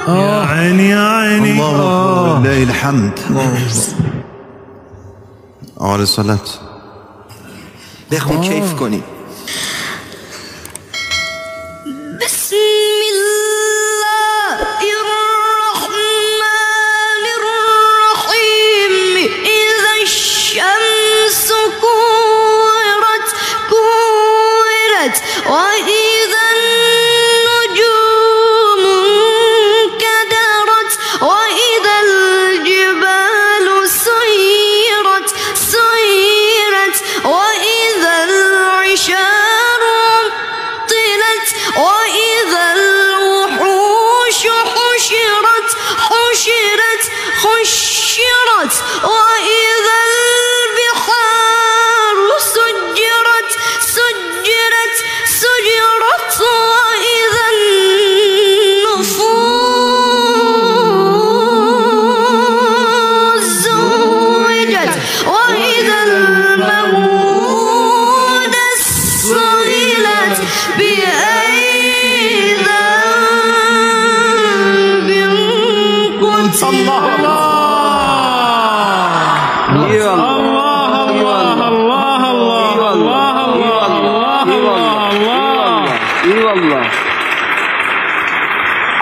يا عيني يا عيني. الله أكبر لله الحمد. على الصلاة. بخون كيف كوني. بسم الله الرحمن الرحيم. إذا الشمس كورت وإذا النجوم انكدرت وإذا الجبال سيرت وإذا العشار عطلت وإذا الوحوش حشرت وإذا البحار سجرت وإذا النفوس زوجت وإذا الموءودة سئلت بأي ذنب قتلت. الله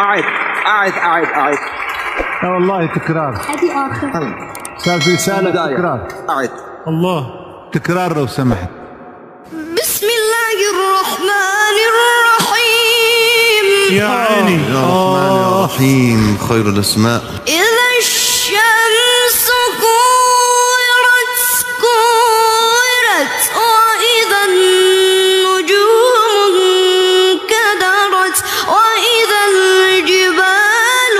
أعد. لا والله تكرار. هذه آخر. صار في رسالة تكرار. أعد. الله تكرار لو سمحت. بسم الله الرحمن الرحيم. يا عيني. يا الرحمن الرحيم خير الأسماء. إذا الشمس كورت وإذا النجوم انكدرت وإذا الجبال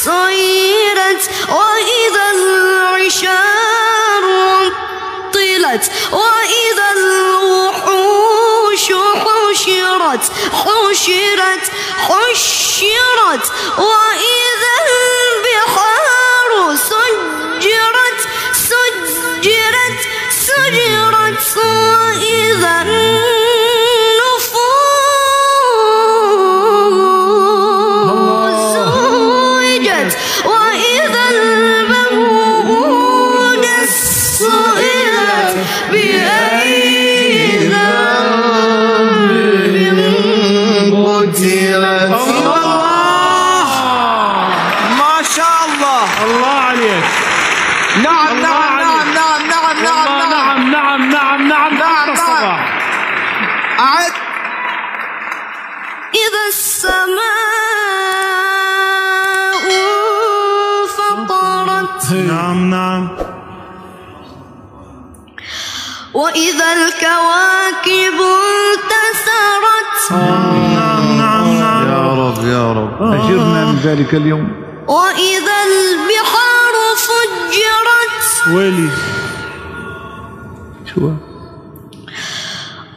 سيرت وإذا العشار عطلت وإذا الوحوش حشرت وإذا البحار سجرت وإذا النفوس زوجت وإذا الموءودة سئلت بأي ذنب قتلت. ما شاء الله. الله عليك. نعم. أعد. إذا السماء انفطرت. نعم. وإذا الكواكب انتثرت. نعم. يا رب أجرنا من ذلك اليوم. وإذا البحار فجرت. ويلي شو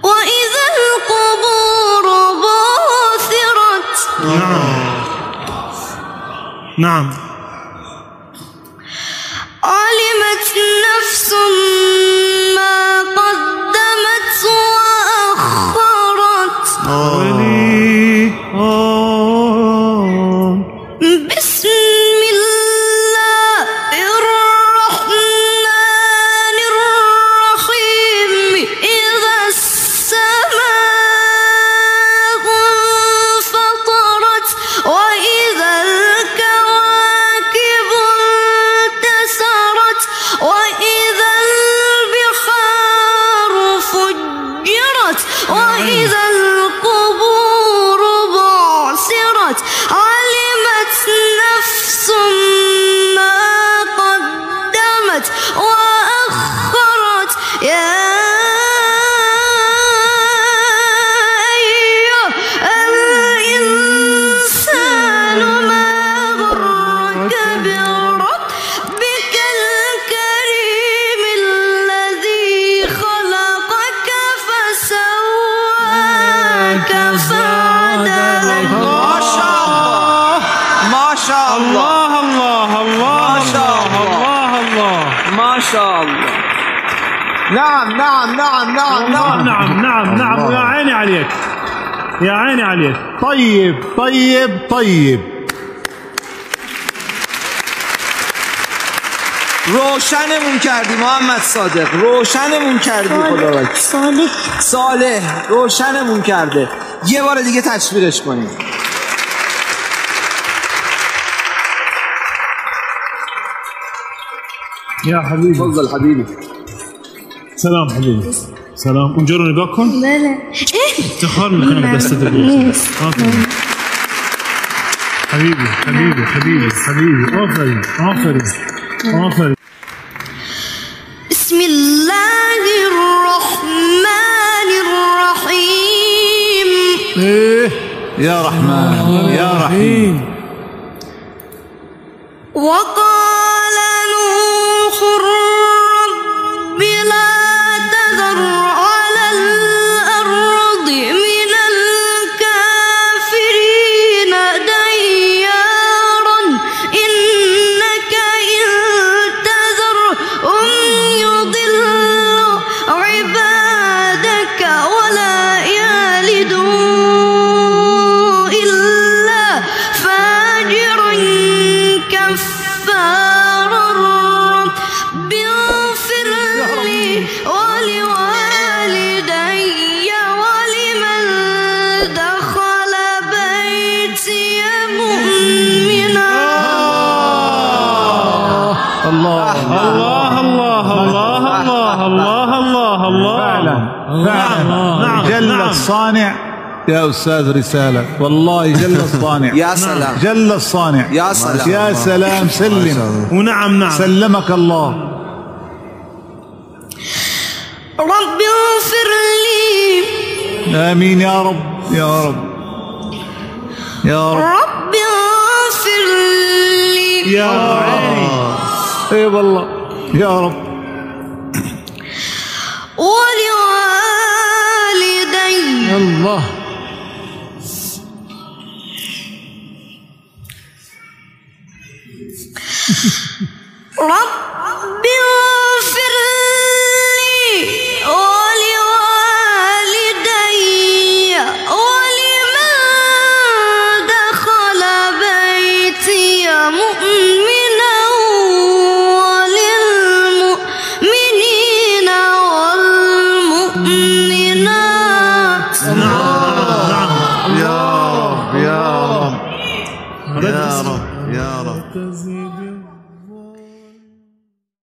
وإذا القبور بعثرت. نعم. علمت نفس ما قدمت وأخرت. بسم الله الرحمن الرحيم. إذا السماء انفطرت وإذا الكواكب انتثرت وإذا البحار فجرت وإذا القبور بعثرت. علمت نفس ما قدمت وأخرت. يا أيها الإنسان ما غرك بربك الكريم الذي خلقك فسواك فعدلك. ما شاء الله. ما شاء الله. نعم. نعم. يا عيني عليك. يا عيني عليك. طيب طيب طيب. روشنمون کردی محمد صادق، روشنمون کردی. خدا وکیل. صالح روشنمون کرده. یه بار دیگه تشویقش کنیم. يا حبيبي تفضل حبيبي. سلام حبيبي سلام. اونجا رو نگاه کن. بله. افتخار میکنم دستت بگیرم. حبيبي حبيبي حبيبي حبيبي. آفرین آفرین آفرین. بسم الله الرحمن الرحيم. ايه يا رحمن يا رحيم. وقال نوح رب لا تذر على الأرض من الكافرين ديارا إنك إن تذرهم يضلوا عبادك ولا يلدوا إلا فاجرا كفارا. رب اغفر لي ولوالدي ولمن دخل بيتي مؤمنا. الله الله الله الله الله الله الله. فعلا فعلا. نعم جل نعم. الصانع يا أستاذ رسالة، والله جل الصانع. يا سلام. جل الصانع. يا سلام. يا سلام. سلم. ونعم نعم. سلمك الله. رب اغفر لي. آمين يا رب يا رب يا رب. رب اغفر لي. يا عيني. اي والله يا رب.